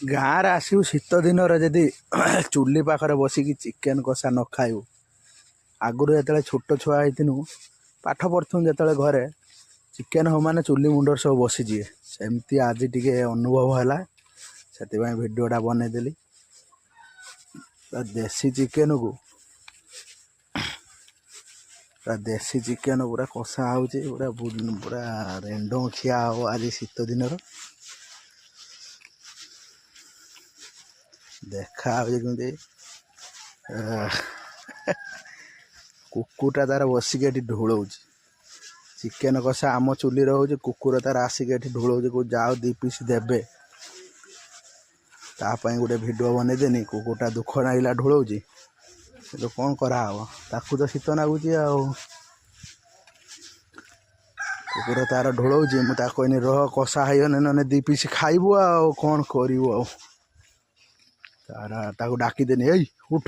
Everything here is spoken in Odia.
ଗାଁରେ ଆସିବୁ ଶୀତ ଦିନରେ ଯଦି ଚୁଲି ପାଖରେ ବସିକି ଚିକେନ କଷା ନ ଖାଇବୁ। ଆଗରୁ ଯେତେବେଳେ ଛୋଟ ଛୁଆ ହେଇଥିନୁ ପାଠ ପଢ଼ୁଥିନୁ ଯେତେବେଳେ ଘରେ ଚିକେନ ହବ ମାନେ ଚୁଲି ମୁଣ୍ଡରେ ସବୁ ବସିଯିବେ। ସେମିତି ଆଜି ଟିକେ ଅନୁଭବ ହେଲା, ସେଥିପାଇଁ ଭିଡ଼ିଓଟା ବନେଇଦେଲି। ଦେଶୀ ଚିକେନକୁ ଦେଶୀ ଚିକେନ ପୁରା କଷା ହେଉଛି, ପୁରା ରେଣ୍ଡମ ଖିଆ ହବ ଆଜି ଶୀତ ଦିନର। ଦେଖା ହେଉଛି କେମିତି କୁକୁରଟା ତାର ବସିକି ଏଠି ଢୋଳଉଛି। ଚିକେନ କଷା ଆମ ଚୁଲିରେ ହେଉଛି, କୁକୁର ତାର ଆସିକି ଏଠି ଢୋଳଉଛି, କହୁଛି ଯାଅ 2 ପିସ୍ ଦେବେ। ତା ପାଇଁ ଗୋଟେ ଭିଡ଼ିଓ ବନେଇଦେନି। କୁକୁରଟା ଦୁଃଖ ନାଗିଲା ଢୋଳଉଛି, କିନ୍ତୁ କ'ଣ କରାହବ, ତାକୁ ତ ଶୀତ ନାଗୁଛି ଆଉ। କୁକୁର ତାର ଢୋଳଉଛି, ମୁଁ ତାକୁ କହିନି ରହ କଷା ହେଇଗଲେ ନହେଲେ 2 ପିସ୍ ଖାଇବୁ ଆଉ କ'ଣ କରିବୁ ଆଉ। ତାକୁ ଡାକିଦେନି, ଏଇ ଉଠ